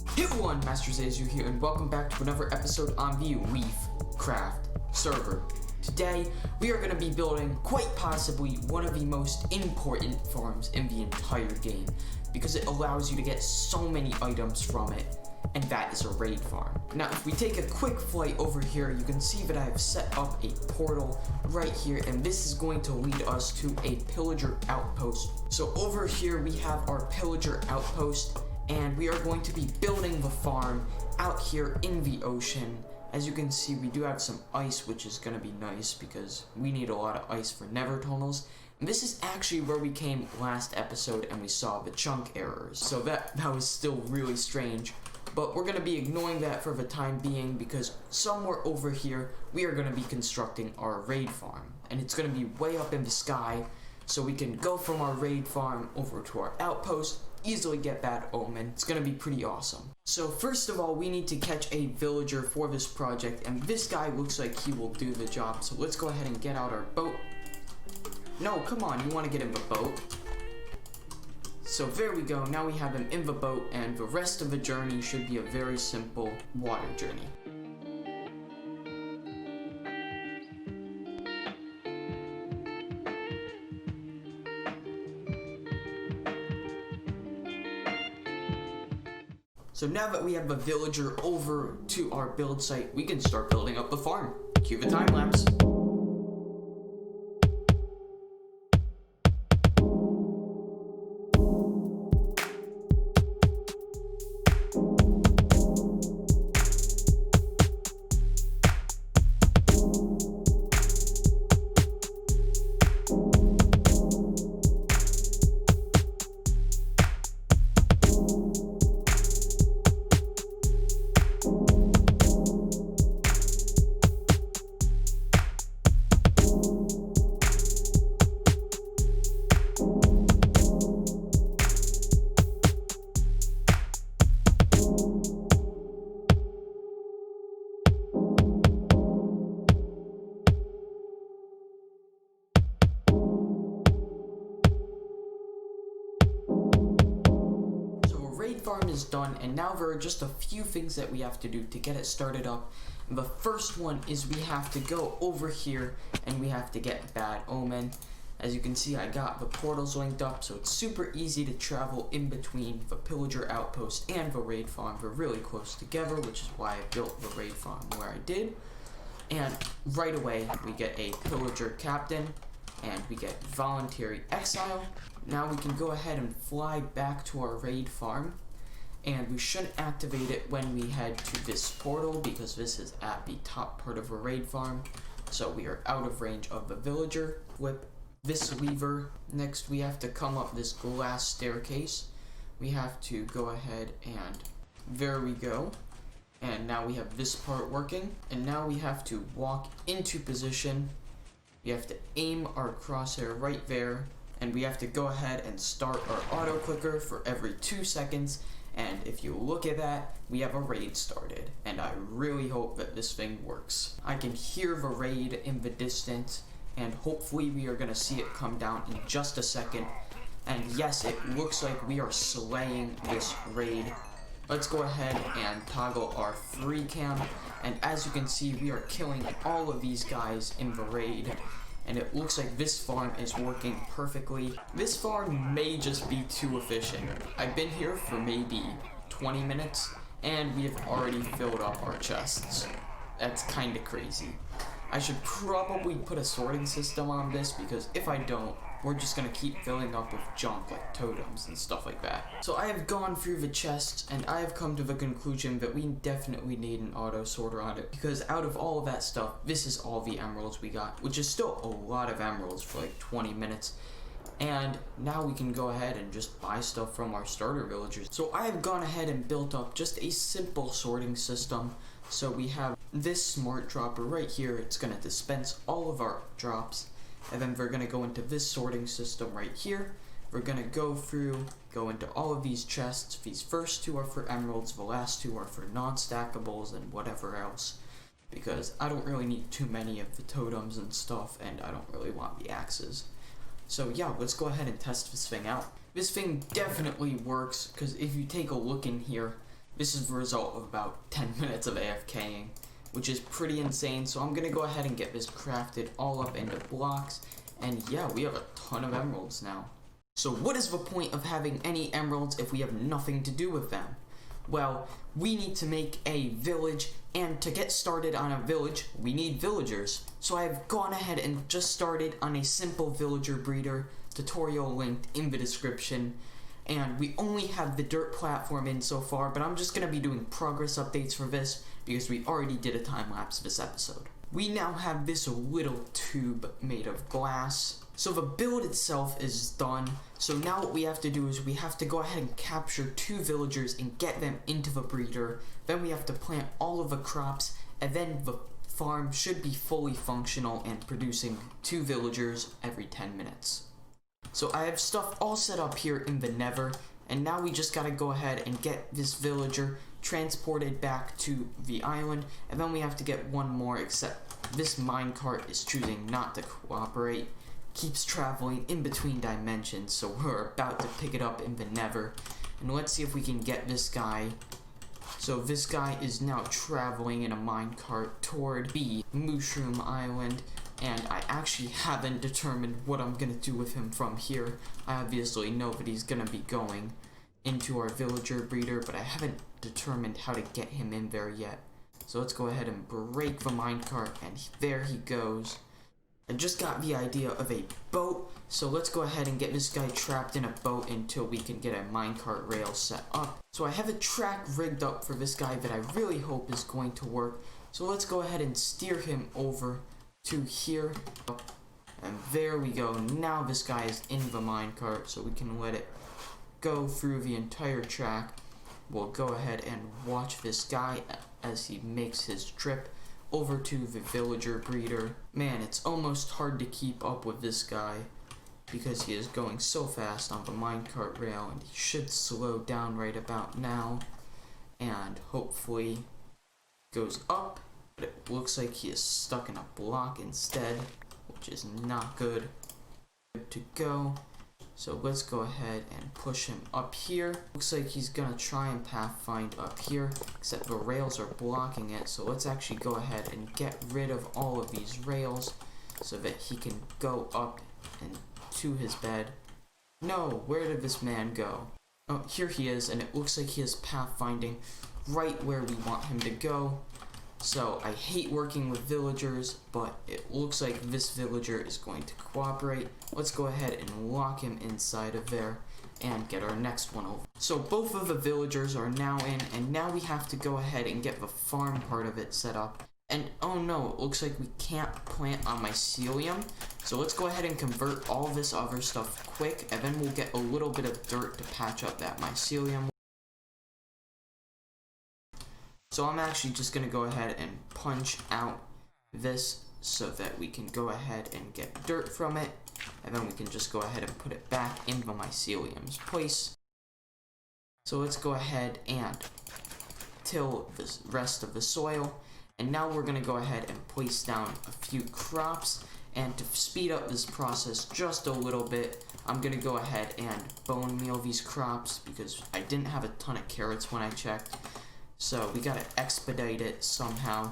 Hey everyone, MasterZaiahzoo here, and welcome back to another episode on the LeaF Craft server. Today, we are going to be building quite possibly one of the most important farms in the entire game, because it allows you to get so many items from it, and that is a raid farm. Now, if we take a quick flight over here, you can see that I have set up a portal right here, and this is going to lead us to a pillager outpost. So over here, we have our pillager outpost, and we are going to be building the farm out here in the ocean. As you can see, we do have some ice, which is going to be nice because we need a lot of ice for nether tunnels. And this is actually where we came last episode and we saw the chunk errors. So that was still really strange. But we're going to be ignoring that for the time being because somewhere over here, we are going to be constructing our raid farm. And it's going to be way up in the sky, so we can go from our raid farm over to our outpost, easily get that omen. It's gonna be pretty awesome. So first of all, we need to catch a villager for this project, and this guy looks like he will do the job. So let's go ahead and get out our boat. No, come on, you want to get in the boat. So there we go, now we have him in the boat, and the rest of the journey should be a very simple water journey. So now that we have the villager over to our build site, we can start building up the farm. Cue the time lapse. Farm is done, and now there are just a few things that we have to do to get it started up. And the first one is we have to go over here and we have to get bad omen. As you can see, I got the portals linked up, so it's super easy to travel in between the pillager outpost and the raid farm. They're really close together, which is why I built the raid farm where I did. And right away we get a pillager captain and we get voluntary exile. Now we can go ahead and fly back to our raid farm. And we shouldn't activate it when we head to this portal because this is at the top part of a raid farm. So we are out of range of the villager. Flip this lever. Next we have to come up this glass staircase. We have to go ahead and there we go. And now we have this part working. And now we have to walk into position. We have to aim our crosshair right there. And we have to go ahead and start our auto clicker for every 2 seconds. And if you look at that, we have a raid started, and I really hope that this thing works. I can hear the raid in the distance, and hopefully we are going to see it come down in just a second. And yes, it looks like we are slaying this raid. Let's go ahead and toggle our free cam, and as you can see, we are killing all of these guys in the raid. And it looks like this farm is working perfectly. This farm may just be too efficient. I've been here for maybe 20 minutes, and we have already filled up our chests. That's kind of crazy. I should probably put a sorting system on this, because if I don't, we're just going to keep filling up with junk like totems and stuff like that. So I have gone through the chests, and I have come to the conclusion that we definitely need an auto sorter on it, because out of all of that stuff, this is all the emeralds we got, which is still a lot of emeralds for like 20 minutes. And now we can go ahead and just buy stuff from our starter villagers. So I have gone ahead and built up just a simple sorting system. So we have this smart dropper right here. It's going to dispense all of our drops. And then we're going to go into this sorting system right here. We're going to go into all of these chests. These first 2 are for emeralds, the last 2 are for non-stackables and whatever else. Because I don't really need too many of the totems and stuff, and I don't really want the axes. So yeah, let's go ahead and test this thing out. This thing definitely works, because if you take a look in here, This is the result of about 10 minutes of AFKing, which is pretty insane. So I'm gonna go ahead and get this crafted all up into blocks. And yeah, we have a ton of emeralds now. So what is the point of having any emeralds if we have nothing to do with them? Well, we need to make a village, and to get started on a village, we need villagers. So I've gone ahead and just started on a simple villager breeder tutorial linked in the description. And we only have the dirt platform in so far, but I'm just going to be doing progress updates for this because we already did a time lapse this episode. We now have this little tube made of glass. So the build itself is done. So now what we have to do is we have to go ahead and capture 2 villagers and get them into the breeder. Then we have to plant all of the crops, and then the farm should be fully functional and producing 2 villagers every 10 minutes. So I have stuff all set up here in the Nether, and now we just gotta go ahead and get this villager transported back to the island, and then we have to get one more, except this minecart is choosing not to cooperate. Keeps traveling in between dimensions, so we're about to pick it up in the Nether. And let's see if we can get this guy. So this guy is now traveling in a minecart toward the Mushroom Island, and I actually haven't determined what I'm gonna do with him from here. I obviously know that he's gonna be going into our villager breeder, but I haven't determined how to get him in there yet. So let's go ahead and break the minecart, and there he goes. I just got the idea of a boat, so let's go ahead and get this guy trapped in a boat until we can get a minecart rail set up. So I have a track rigged up for this guy that I really hope is going to work. So let's go ahead and steer him over to here. And there we go. Now this guy is in the minecart, so we can let it go through the entire track. We'll go ahead and watch this guy as he makes his trip over to the villager breeder. Man, it's almost hard to keep up with this guy because he is going so fast on the minecart rail, and he should slow down right about now and hopefully goes up, but it looks like he is stuck in a block instead, which is not good. Good to go. So let's go ahead and push him up here. Looks like he's gonna try and pathfind up here, except the rails are blocking it. So let's actually go ahead and get rid of all of these rails so that he can go up and to his bed. No, where did this man go? Oh, here he is, and it looks like he is pathfinding right where we want him to go. So I hate working with villagers, but it looks like this villager is going to cooperate. Let's go ahead and lock him inside of there and get our next one over. So both of the villagers are now in, and now we have to go ahead and get the farm part of it set up. And oh no, it looks like we can't plant on mycelium. So let's go ahead and convert all this other stuff quick, and then we'll get a little bit of dirt to patch up that mycelium. So I'm actually just going to go ahead and punch out this so that we can go ahead and get dirt from it. And then we can just go ahead and put it back in the mycelium's place. So let's go ahead and till the rest of the soil. And now we're going to go ahead and place down a few crops. And to speed up this process just a little bit, I'm going to go ahead and bone meal these crops because I didn't have a ton of carrots when I checked. So we gotta expedite it somehow.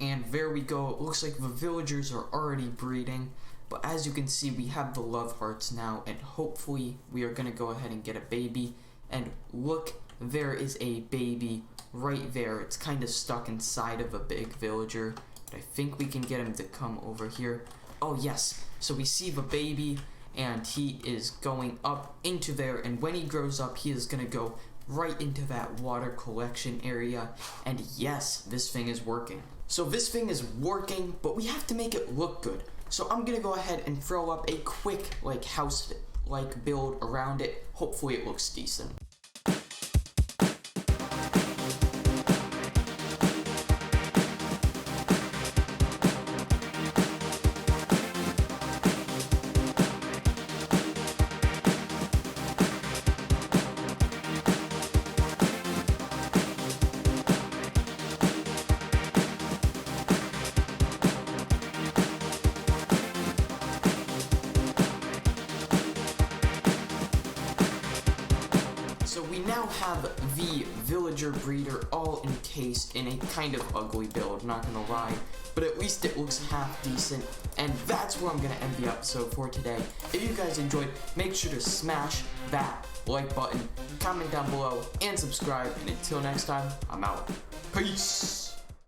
And there we go. It looks like the villagers are already breeding. But as you can see, we have the love hearts now. And hopefully we are gonna go ahead and get a baby. And look, there is a baby right there. It's kind of stuck inside of a big villager. But I think we can get him to come over here. Oh yes. So we see the baby, and he is going up into there. And when he grows up, he is gonna go right into that water collection area. And yes, this thing is working. So this thing is working, but we have to make it look good. So I'm gonna go ahead and throw up a quick house build around it. Hopefully it looks decent. now have the villager breeder all encased in a kind of ugly build, not gonna lie, but at least it looks half decent, and that's where I'm gonna end the episode for today. If you guys enjoyed, make sure to smash that like button, comment down below, and subscribe, and until next time, I'm out. Peace!